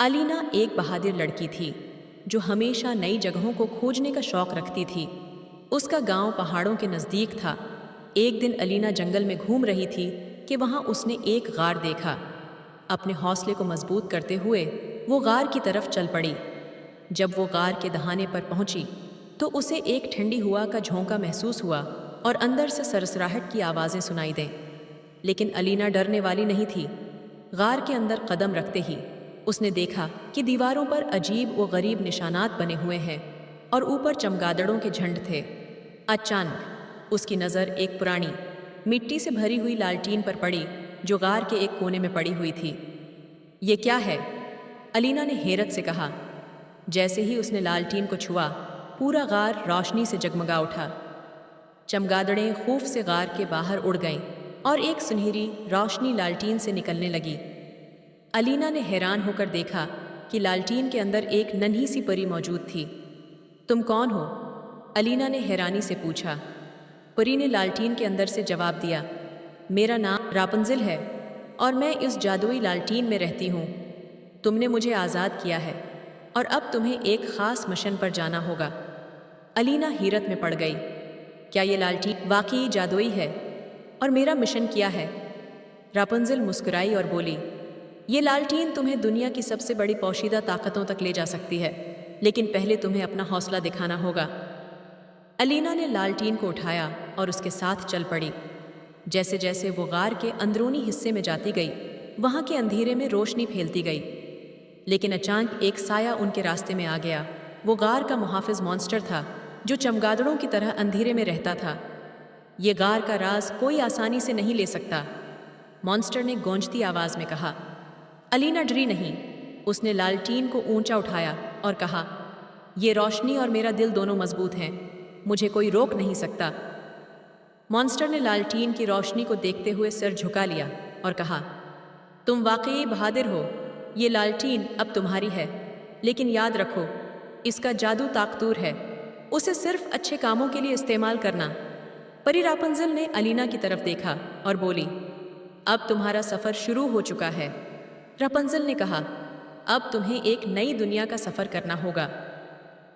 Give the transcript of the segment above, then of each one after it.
अलीना एक बहादुर लड़की थी जो हमेशा नई जगहों को खोजने का शौक रखती थी। उसका गांव पहाड़ों के नज़दीक था। एक दिन अलीना जंगल में घूम रही थी कि वहां उसने एक गार देखा। अपने हौसले को मजबूत करते हुए वो गार की तरफ चल पड़ी। जब वो गार के दहाने पर पहुंची तो उसे एक ठंडी हवा का झोंका महसूस हुआ और अंदर से सरसराहट की आवाज़ें सुनाई दें। लेकिन अलीना डरने वाली नहीं थी। गार के अंदर कदम रखते ही उसने देखा कि दीवारों पर अजीब व गरीब निशानात बने हुए हैं और ऊपर चमगादड़ों के झंड थे। अचानक उसकी नज़र एक पुरानी मिट्टी से भरी हुई लालटीन पर पड़ी जो गार के एक कोने में पड़ी हुई थी। ये क्या है? अलीना ने हैरत से कहा। जैसे ही उसने लालटीन को छुआ, पूरा गार रोशनी से जगमगा उठा। चमगादड़ें खौफ से गार के बाहर उड़ गईं और एक सुनहरी रोशनी लालटीन से निकलने लगी। अलीना ने हैरान होकर देखा कि लालटीन के अंदर एक नन्ही सी परी मौजूद थी। तुम कौन हो? अलीना ने हैरानी से पूछा। परी ने लालटीन के अंदर से जवाब दिया, मेरा नाम रापुंज़ेल है और मैं इस जादुई लालटीन में रहती हूँ। तुमने मुझे आज़ाद किया है और अब तुम्हें एक ख़ास मिशन पर जाना होगा। अलीना हैरत में पड़ गई। क्या ये लालटीन वाकई जादुई है? और मेरा मिशन क्या है? रापुंज़ेल मुस्कुराई और बोली, ये लालटीन तुम्हें दुनिया की सबसे बड़ी पोशीदा ताकतों तक ले जा सकती है, लेकिन पहले तुम्हें अपना हौसला दिखाना होगा। अलीना ने लालटीन को उठाया और उसके साथ चल पड़ी। जैसे जैसे वो गार के अंदरूनी हिस्से में जाती गई, वहाँ के अंधेरे में रोशनी फैलती गई। लेकिन अचानक एक साया उनके रास्ते में आ गया। वो गार का मुहाफिज मॉन्स्टर था जो चमगादड़ों की तरह अंधेरे में रहता था। ये गार का राज कोई आसानी से नहीं ले सकता, मॉन्स्टर ने गूंजती आवाज़ में कहा। अलीना डरी नहीं। उसने लालटीन को ऊंचा उठाया और कहा, ये रोशनी और मेरा दिल दोनों मजबूत हैं, मुझे कोई रोक नहीं सकता। मॉन्स्टर ने लालटीन की रोशनी को देखते हुए सिर झुका लिया और कहा, तुम वाकई बहादुर हो। ये लालटीन अब तुम्हारी है, लेकिन याद रखो, इसका जादू ताकतूर है, उसे सिर्फ अच्छे कामों के लिए इस्तेमाल करना। परी रापुंज़ेल ने अलीना की तरफ देखा और बोली, अब तुम्हारा सफ़र शुरू हो चुका है। रापुंज़ेल ने कहा, अब तुम्हें एक नई दुनिया का सफ़र करना होगा।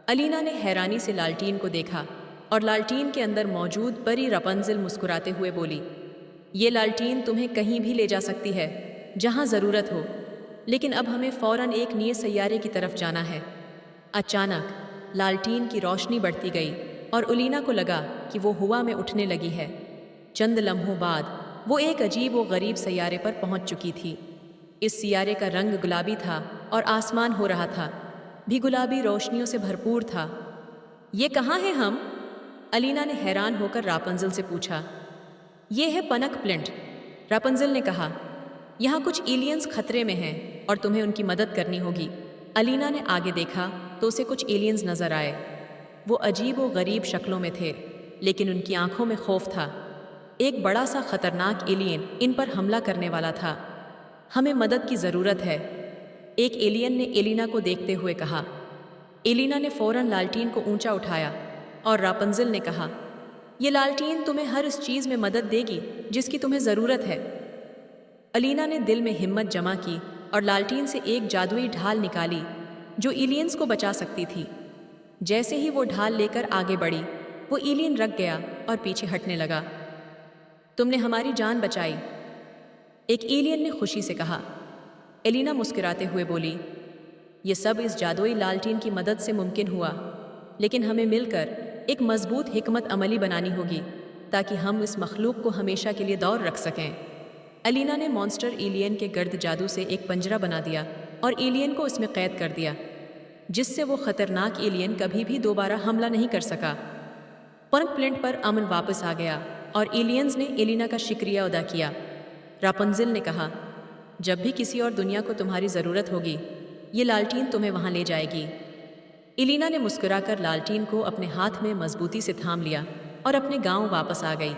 अलीना ने हैरानी से लालटीन को देखा और लालटीन के अंदर मौजूद परी रापुंज़ेल मुस्कुराते हुए बोली, ये लालटीन तुम्हें कहीं भी ले जा सकती है जहां ज़रूरत हो, लेकिन अब हमें फ़ौरन एक नए सैयारे की तरफ जाना है। अचानक लालटीन की रोशनी बढ़ती गई और अलीना को लगा कि वो हवा में उठने लगी है। चंद लम्हों बाद वो एक अजीब व गरीब सैयारे पर पहुंच चुकी थी। इस सियारे का रंग गुलाबी था और आसमान हो रहा था भी गुलाबी रोशनियों से भरपूर था। ये कहाँ हैं हम? अलीना ने हैरान होकर रापुंज़ेल से पूछा। ये है पनक प्लिंट, रापुंज़ेल ने कहा। यहाँ कुछ एलियंस खतरे में हैं और तुम्हें उनकी मदद करनी होगी। अलीना ने आगे देखा तो उसे कुछ एलियंस नजर आए। वो अजीब व गरीब शक्लों में थे, लेकिन उनकी आंखों में खौफ था। एक बड़ा सा खतरनाक एलियन इन पर हमला करने वाला था। हमें मदद की ज़रूरत है, एक एलियन ने एलिना को देखते हुए कहा। एलिना ने फ़ौरन लालटीन को ऊंचा उठाया और रापुंज़ेल ने कहा, ये लालटीन तुम्हें हर उस चीज़ में मदद देगी जिसकी तुम्हें ज़रूरत है। अलीना ने दिल में हिम्मत जमा की और लालटीन से एक जादुई ढाल निकाली जो एलियंस को बचा सकती थी। जैसे ही वो ढाल लेकर आगे बढ़ी, वो एलियन रख गया और पीछे हटने लगा। तुमने हमारी जान बचाई, एक एलियन ने खुशी से कहा। एलिना मुस्कुराते हुए बोली, ये सब इस जादुई लालटीन की मदद से मुमकिन हुआ, लेकिन हमें मिलकर एक मजबूत हिकमत अमली बनानी होगी ताकि हम इस मखलूक को हमेशा के लिए दौर रख सकें। एलिना ने मॉन्स्टर एलियन के गर्द जादू से एक पंजरा बना दिया और एलियन को इसमें कैद कर दिया, जिससे वो खतरनाक एलियन कभी भी दोबारा हमला नहीं कर सका। पनक प्लिंट पर अमन वापस आ गया और एलियंस ने एलिना का शुक्रिया अदा किया। रापुंज़ेल ने कहा, जब भी किसी और दुनिया को तुम्हारी ज़रूरत होगी, ये लालटीन तुम्हें वहाँ ले जाएगी। एलिना ने मुस्कुराकर लालटीन को अपने हाथ में मजबूती से थाम लिया और अपने गांव वापस आ गई।